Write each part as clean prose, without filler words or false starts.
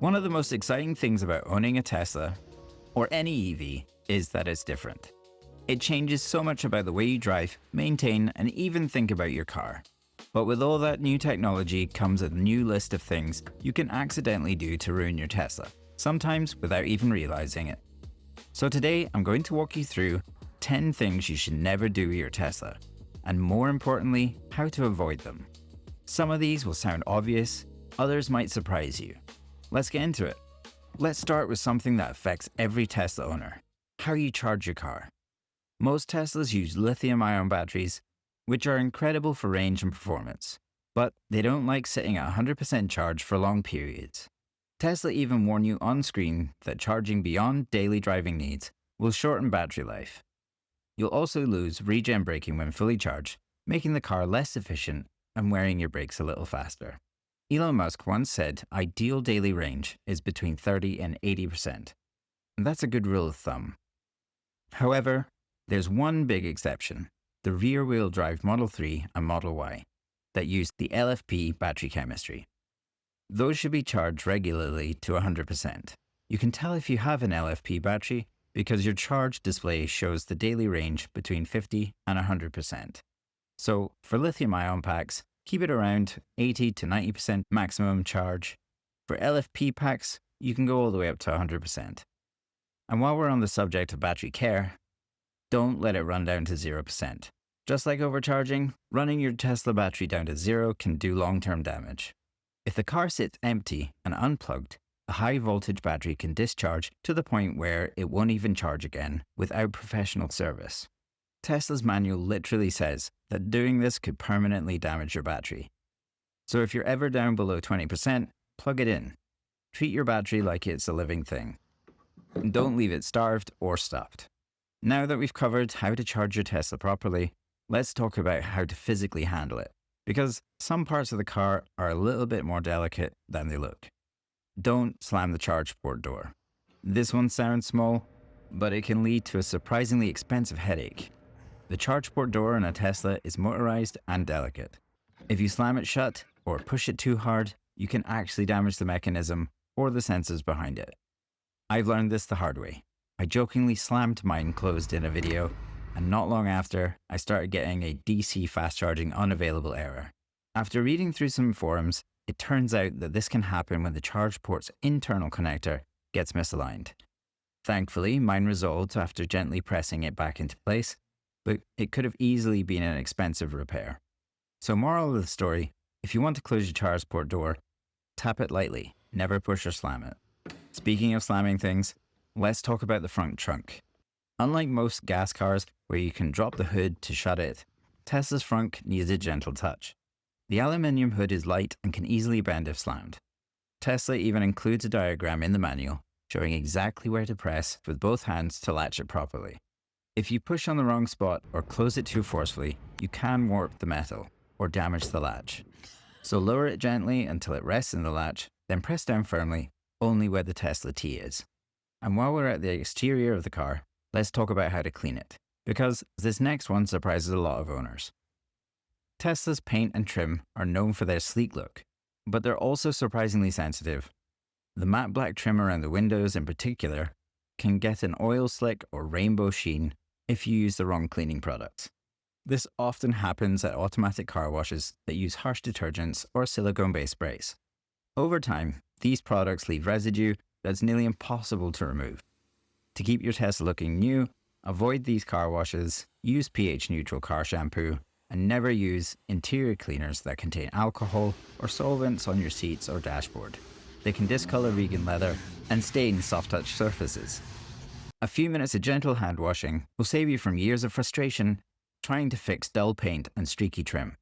One of the most exciting things about owning a Tesla, or any EV, is that it's different. It changes so much about the way you drive, maintain, and even think about your car. But with all that new technology comes a new list of things you can accidentally do to ruin your Tesla, sometimes without even realizing it. So today, I'm going to walk you through 10 things you should never do with your Tesla, and more importantly, how to avoid them. Some of these will sound obvious, others might surprise you. Let's get into it. Let's start with something that affects every Tesla owner: how you charge your car. Most Teslas use lithium-ion batteries, which are incredible for range and performance, but they don't like sitting at 100% charge for long periods. Tesla even warn you on screen that charging beyond daily driving needs will shorten battery life. You'll also lose regen braking when fully charged, making the car less efficient and wearing your brakes a little faster. Elon Musk once said ideal daily range is between 30 and 80%, and that's a good rule of thumb. However, there's one big exception: the rear-wheel drive Model 3 and Model Y that use the LFP battery chemistry. Those should be charged regularly to 100%. You can tell if you have an LFP battery because your charge display shows the daily range between 50 and 100%. So for lithium-ion packs, keep it around 80 to 90% maximum charge. For LFP packs, you can go all the way up to 100%. And while we're on the subject of battery care, don't let it run down to 0%. Just like overcharging, running your Tesla battery down to zero can do long-term damage. If the car sits empty and unplugged, a high-voltage battery can discharge to the point where it won't even charge again without professional service. Tesla's manual literally says that doing this could permanently damage your battery. So if you're ever down below 20%, plug it in. Treat your battery like it's a living thing. And don't leave it starved or stuffed. Now that we've covered how to charge your Tesla properly, let's talk about how to physically handle it, because some parts of the car are a little bit more delicate than they look. Don't slam the charge port door. This one sounds small, but it can lead to a surprisingly expensive headache. The charge port door in a Tesla is motorized and delicate. If you slam it shut or push it too hard, you can actually damage the mechanism or the sensors behind it. I've learned this the hard way. I jokingly slammed mine closed in a video, and not long after, I started getting a DC fast charging unavailable error. After reading through some forums, it turns out that this can happen when the charge port's internal connector gets misaligned. Thankfully, mine resolved after gently pressing it back into place, but it could have easily been an expensive repair. So moral of the story, if you want to close your charge port door, tap it lightly, never push or slam it. Speaking of slamming things, let's talk about the front trunk. Unlike most gas cars where you can drop the hood to shut it, Tesla's front needs a gentle touch. The aluminium hood is light and can easily bend if slammed. Tesla even includes a diagram in the manual showing exactly where to press with both hands to latch it properly. If you push on the wrong spot or close it too forcefully, you can warp the metal or damage the latch. So lower it gently until it rests in the latch, then press down firmly only where the Tesla T is. And while we're at the exterior of the car, let's talk about how to clean it, because this next one surprises a lot of owners. Tesla's paint and trim are known for their sleek look, but they're also surprisingly sensitive. The matte black trim around the windows in particular can get an oil slick or rainbow sheen if you use the wrong cleaning products. This often happens at automatic car washes that use harsh detergents or silicone-based sprays. Over time, these products leave residue that's nearly impossible to remove. To keep your Tesla looking new, avoid these car washes, use pH-neutral car shampoo, and never use interior cleaners that contain alcohol or solvents on your seats or dashboard. They can discolor vegan leather and stain soft-touch surfaces. A few minutes of gentle hand washing will save you from years of frustration trying to fix dull paint and streaky trim.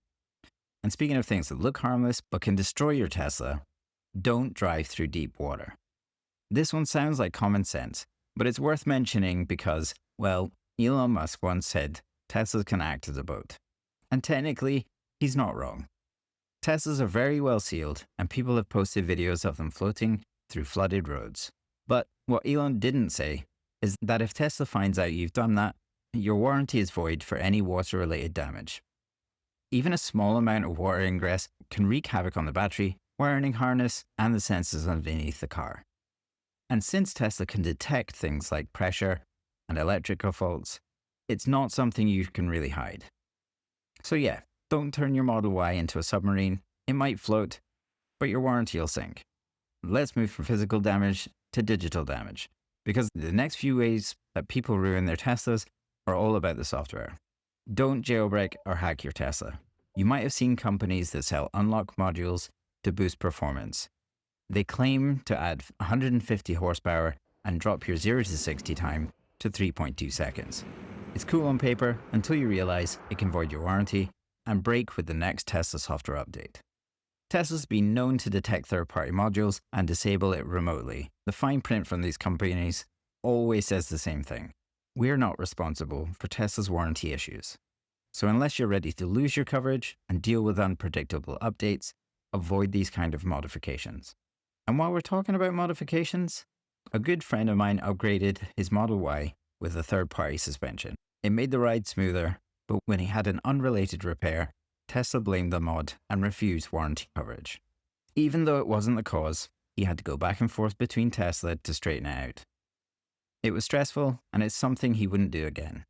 And speaking of things that look harmless but can destroy your Tesla, don't drive through deep water. This one sounds like common sense, but it's worth mentioning because, well, Elon Musk once said Teslas can act as a boat. And technically, he's not wrong. Teslas are very well sealed, and people have posted videos of them floating through flooded roads. But what Elon didn't say is that if Tesla finds out you've done that, your warranty is void for any water-related damage. Even a small amount of water ingress can wreak havoc on the battery, wiring harness, and the sensors underneath the car. And since Tesla can detect things like pressure and electrical faults, it's not something you can really hide. So yeah, don't turn your Model Y into a submarine. It might float, but your warranty will sink. Let's move from physical damage to digital damage, because the next few ways that people ruin their Teslas are all about the software. Don't jailbreak or hack your Tesla. You might have seen companies that sell unlock modules to boost performance. They claim to add 150 horsepower and drop your 0 to 60 time to 3.2 seconds. It's cool on paper until you realize it can void your warranty and break with the next Tesla software update. Tesla's been known to detect third-party modules and disable it remotely. The fine print from these companies always says the same thing. We're not responsible for Tesla's warranty issues. So unless you're ready to lose your coverage and deal with unpredictable updates, avoid these kind of modifications. And while we're talking about modifications, a good friend of mine upgraded his Model Y with a third-party suspension. It made the ride smoother, but when he had an unrelated repair, Tesla blamed the mod and refused warranty coverage. Even though it wasn't the cause, he had to go back and forth between Tesla to straighten it out. It was stressful, and it's something he wouldn't do again.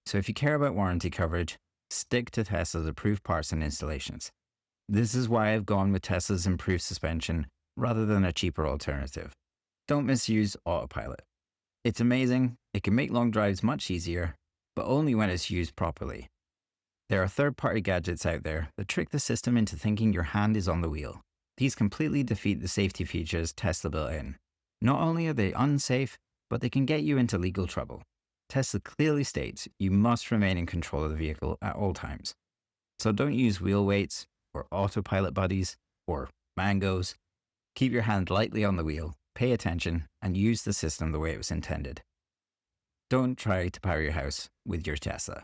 So if you care about warranty coverage, stick to Tesla's approved parts and installations. This is why I've gone with Tesla's improved suspension rather than a cheaper alternative. Don't misuse autopilot. It's amazing, it can make long drives much easier, but only when it's used properly. There are third-party gadgets out there that trick the system into thinking your hand is on the wheel. These completely defeat the safety features Tesla built in. Not only are they unsafe, but they can get you into legal trouble. Tesla clearly states you must remain in control of the vehicle at all times. So don't use wheel weights, or autopilot buddies, or mangoes. Keep your hand lightly on the wheel, pay attention, and use the system the way it was intended. Don't try to power your house with your Tesla.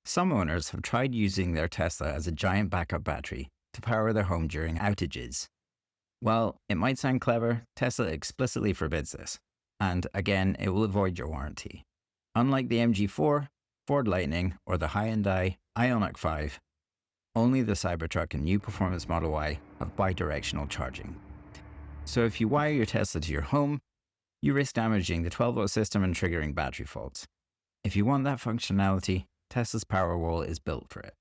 Some owners have tried using their Tesla as a giant backup battery to power their home during outages. While it might sound clever, Tesla explicitly forbids this, and again, it will avoid your warranty. Unlike the MG4, Ford Lightning, or the Hyundai Ioniq 5, only the Cybertruck and new performance Model Y have bidirectional charging. So if you wire your Tesla to your home, you risk damaging the 12-volt system and triggering battery faults. If you want that functionality, Tesla's Powerwall is built for it.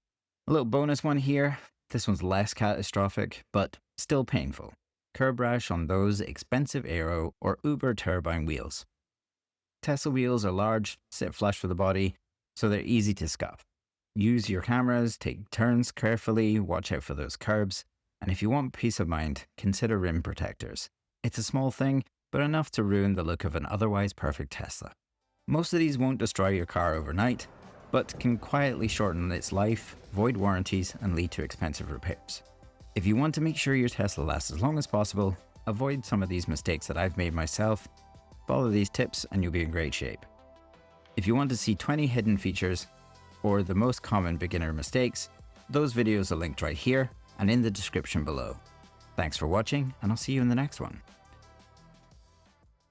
A little bonus one here, this one's less catastrophic, but still painful. Curb rash on those expensive Aero or Uber turbine wheels. Tesla wheels are large, sit flush with the body, so they're easy to scuff. Use your cameras, take turns carefully, watch out for those curbs, and if you want peace of mind, consider rim protectors. It's a small thing, but enough to ruin the look of an otherwise perfect Tesla. Most of these won't destroy your car overnight, but can quietly shorten its life, void warranties, and lead to expensive repairs. If you want to make sure your Tesla lasts as long as possible, avoid some of these mistakes that I've made myself, follow these tips, and you'll be in great shape. If you want to see 20 hidden features, or the most common beginner mistakes, those videos are linked right here and in the description below. Thanks for watching, and I'll see you in the next one.